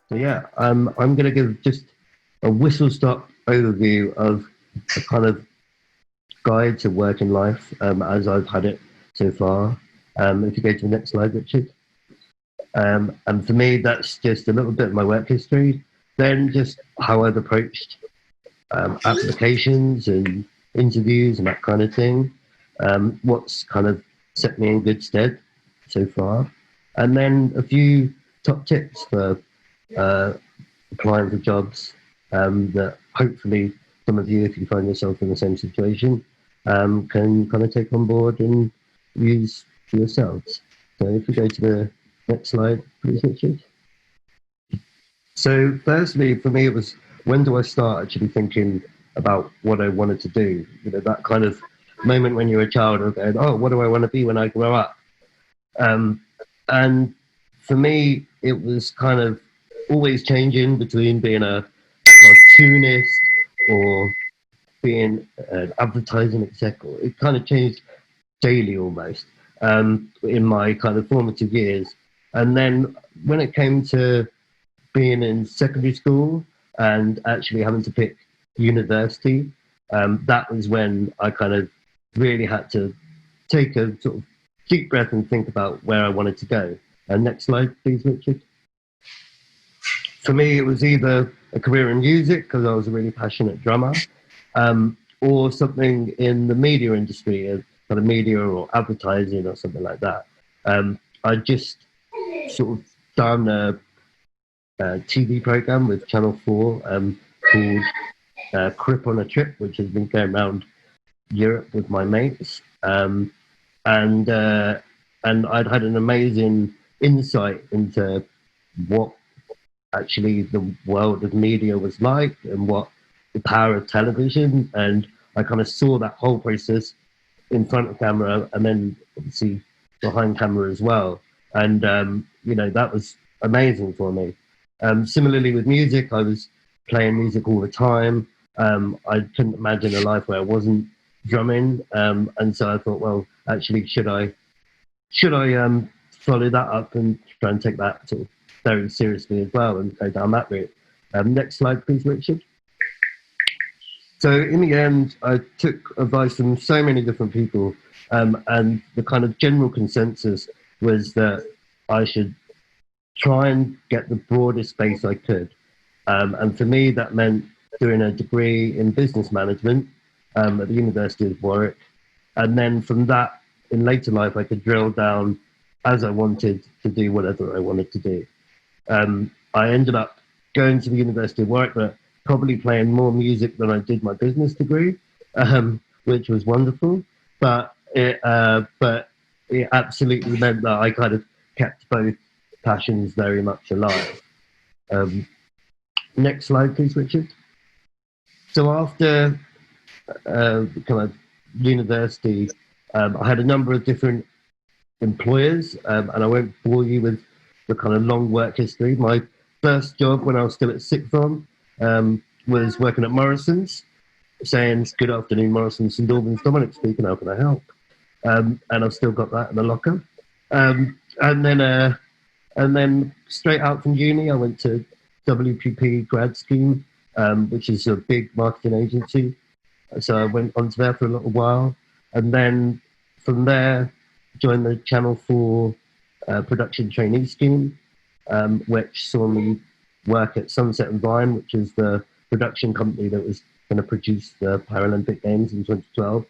So yeah, I'm going to give just a whistle-stop overview of a kind of guide to working life as I've had it so far. If you go to the next slide, Richard. And for me, that's just a little bit of my work history. Then just how I've approached applications and interviews and that kind of thing. What's kind of set me in good stead so far. And then a few top tips for uh, applying for jobs that hopefully some of you, if you find yourself in the same situation, can kind of take on board and use for yourselves. So if we go to the next slide, please, Richard. So firstly, for me, it was when do I start actually thinking about what I wanted to do? You know, that kind of moment when you're a child and going, oh, what do I want to be when I grow up? Um, and for me, it was kind of always changing between being a cartoonist or being an advertising exec. It kind of changed daily almost in my kind of formative years. And then when it came to being in secondary school and actually having to pick university, that was when I kind of really had to take a sort of deep breath and think about where I wanted to go. Next slide, please, Richard. For me, it was either a career in music because I was a really passionate drummer, or something in the media industry, kind of media or advertising or something like that. I just sort of done a TV program with Channel 4 called Crip on a Trip, which has been going around Europe with my mates. And I'd had an amazing insight into what actually the world of media was like and what the power of television. And I kind of saw that whole process in front of camera and then obviously behind camera as well. And, you know, that was amazing for me. Similarly with music, I was playing music all the time. I couldn't imagine a life where I wasn't drumming. And so I thought, well, actually, should I follow that up and try and take that sort of very seriously as well and go down that route? Next slide, please, Richard. So in the end, I took advice from so many different people, and the kind of general consensus was that I should try and get the broadest base I could. And for me, that meant doing a degree in business management at the University of Warwick. And then from that, in later life, I could drill down as I wanted to do whatever I wanted to do. I ended up going to the University of Warwick, but probably playing more music than I did my business degree, which was wonderful. But it absolutely meant that I kind of kept both passions very much alive. Next slide, please, Richard. So after kind of university, I had a number of different employers, and I won't bore you with the kind of long work history. My first job when I was still at sixth form was working at Morrison's, saying, "Good afternoon, Morrison's, St Albans, Dominic speaking, how can I help?" And I've still got that in the locker. And then straight out from uni, I went to WPP grad scheme, which is a big marketing agency. So I went on to there for a little while. And then from there, joined the Channel 4 production trainee scheme, which saw me work at Sunset and Vine, which is the production company that was going to produce the Paralympic Games in 2012.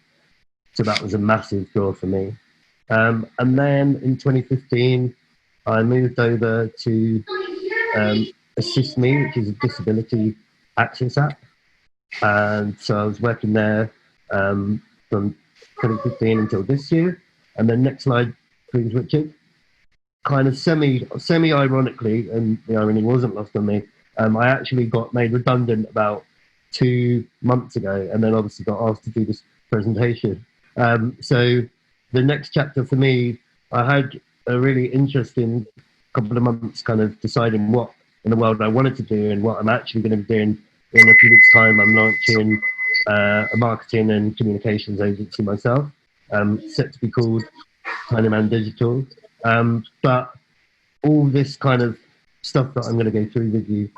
So that was a massive draw for me. And then in 2015, I moved over to Assist Me, which is a disability access app. And so I was working there from 2015 until this year. And then next slide, please, Richard. Kind of semi-ironically, and the irony wasn't lost on me, I actually got made redundant about 2 months ago, and then obviously got asked to do this presentation. So the next chapter for me, I had a really interesting couple of months kind of deciding what in the world I wanted to do and what I'm actually going to be doing. In a few weeks' time, I'm launching a marketing and communications agency myself, set to be called Tiny Man Digital. But all this kind of stuff that I'm going to go through with you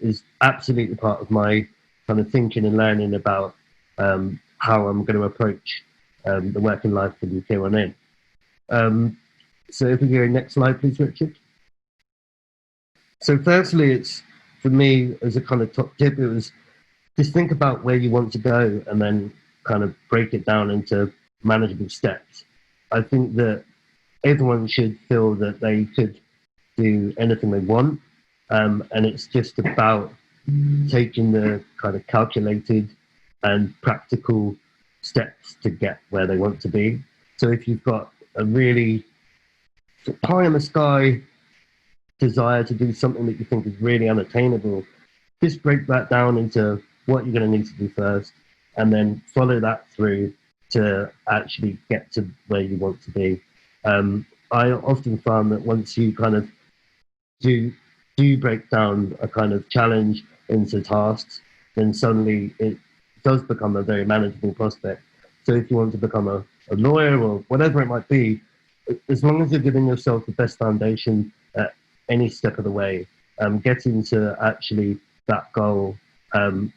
is absolutely part of my kind of thinking and learning about how I'm going to approach the working life from here on in. So if we go next slide, please, Richard. So firstly, it's for me as a kind of top tip, it was just think about where you want to go and then kind of break it down into manageable steps. I think that everyone should feel that they could do anything they want, and it's just about taking the kind of calculated and practical steps to get where they want to be. So if you've got a really pie in the sky desire to do something that you think is really unattainable, just break that down into what you're going to need to do first, and then follow that through to actually get to where you want to be. I often found that once you kind of do break down a kind of challenge into tasks, then suddenly it does become a very manageable prospect. So if you want to become a lawyer or whatever it might be, as long as you're giving yourself the best foundation at any step of the way, getting to actually that goal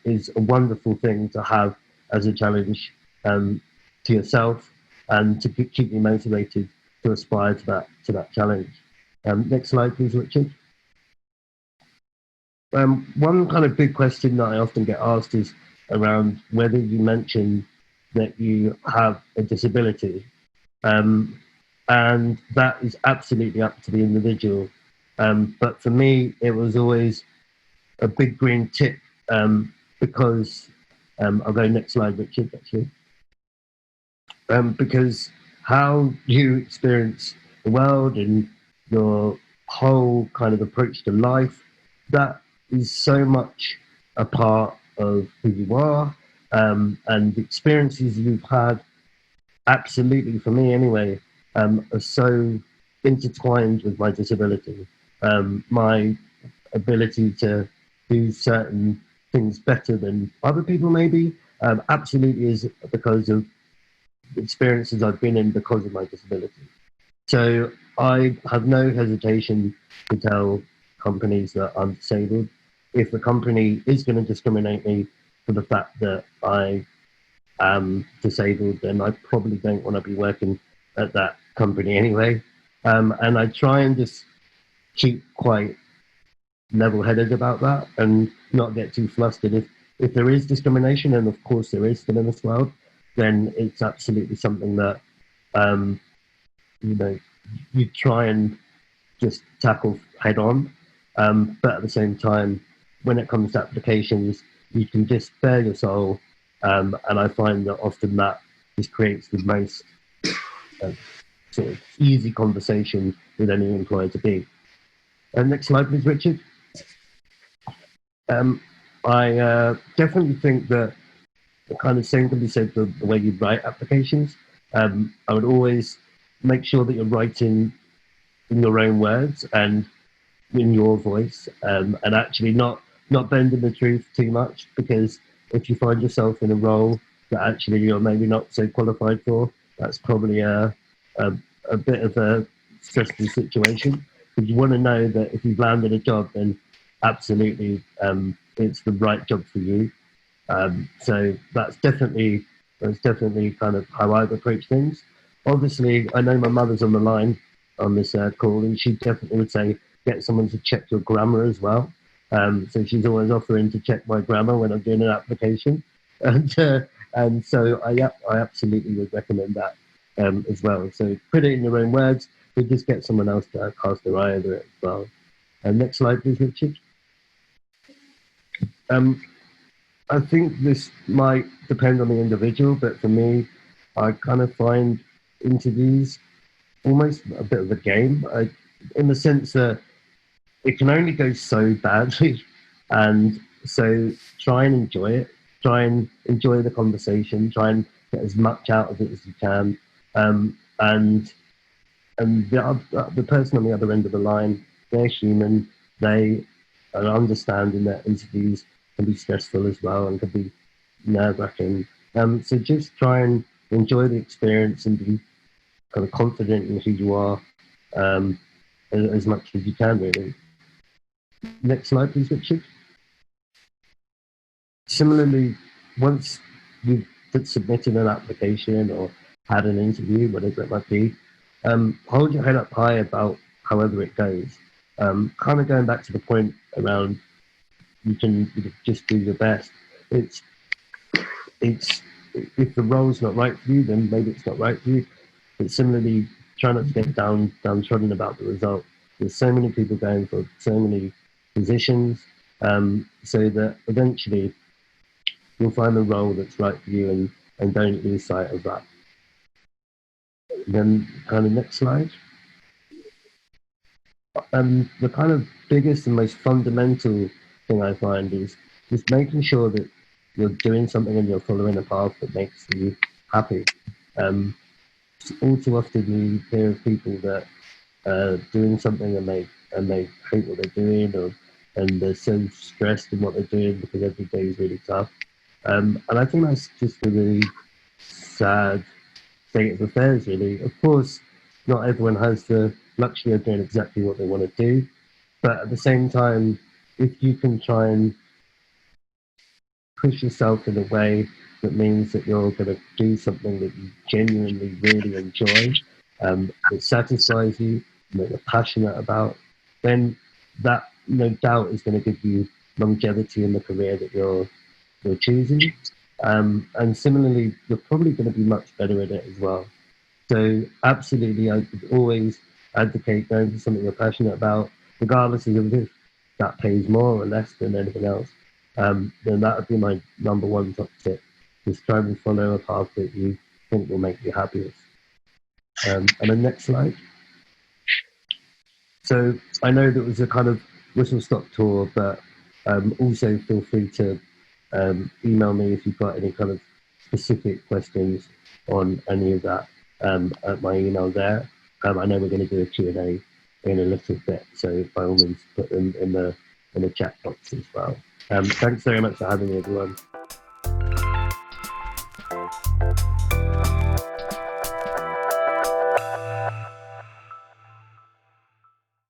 is a wonderful thing to have as a challenge to yourself and to keep you motivated to aspire to that challenge. Next slide, please, Richard. One kind of big question that I often get asked is around whether you mention that you have a disability. And that is absolutely up to the individual. But for me, it was always a big green tick because, I'll go next slide, Richard, actually. Because how you experience the world and your whole kind of approach to life, that is so much a part of who you are, and the experiences you've had, absolutely, for me anyway, are so intertwined with my disability. My ability to do certain things better than other people maybe absolutely is because of experiences I've been in because of my disability. So I have no hesitation to tell companies that I'm disabled. If the company is going to discriminate me for the fact that I am disabled, then I probably don't want to be working at that company anyway. And I try and just keep quite level-headed about that and not get too flustered. If there is discrimination, and of course there is still in this world, then it's absolutely something that you know, you try and just tackle head on. But at the same time, when it comes to applications, you can just bare your soul, and I find that often that just creates the most sort of easy conversation with any employer to be. Next slide, please, Richard. I definitely think that the kind of same can be said for the way you write applications. I would always make sure that you're writing in your own words and in your voice, and actually not bending the truth too much, because if you find yourself in a role that actually you're maybe not so qualified for, that's probably a bit of a stressful situation. Because you want to know that if you've landed a job, then absolutely it's the right job for you. So that's definitely kind of how I've approached things. Obviously, I know my mother's on the line on this call, and she definitely would say get someone to check your grammar as well. So she's always offering to check my grammar when I'm doing an application, and so I absolutely would recommend that as well. So put it in your own words, but just get someone else to cast their eye over it as well. Next slide, please, Richard. I think this might depend on the individual, but for me, I kind of find interviews almost a bit of a game, in the sense that it can only go so badly, and so try and enjoy it. Try and enjoy the conversation. Try and get as much out of it as you can, and the person on the other end of the line, they're human. They are understanding that interviews can be stressful as well and can be nerve-wracking. So just try and enjoy the experience and be kind of confident in who you are as much as you can, really. Next slide, please, Richard. Similarly, once you've submitted an application or had an interview, whatever it might be, hold your head up high about however it goes. Kind of going back to the point around you can just do your best. It's if the role's not right for you, then maybe it's not right for you. But similarly, try not to get downtrodden about the result. There's so many people going for so many positions, so that eventually you'll find a role that's right for you, and don't lose sight of that. Then kind of next slide. The kind of biggest and most fundamental thing I find is just making sure that you're doing something and you're following a path that makes you happy. All too often you hear of people that are doing something and they hate what they're doing, and they're so stressed in what they're doing because every day is really tough. And I think that's just a really sad state of affairs, really. Of course, not everyone has the luxury of doing exactly what they want to do, but at the same time, if you can try and push yourself in a way that means that you're going to do something that you genuinely really enjoy, that satisfies you, that you're passionate about, then that no doubt is going to give you longevity in the career that you're choosing. And similarly, you're probably going to be much better at it as well. So absolutely, I would always advocate going for something you're passionate about, regardless of if that pays more or less than anything else. Then that would be my number one top tip. Just try and follow a path that you think will make you happiest. And then next slide. So I know that was a kind of whistle-stop tour, but also feel free to email me if you've got any kind of specific questions on any of that at my email there. I know we're going to do a Q&A in a little bit, so by all means put them in the chat box as well. Thanks very much for having me, everyone.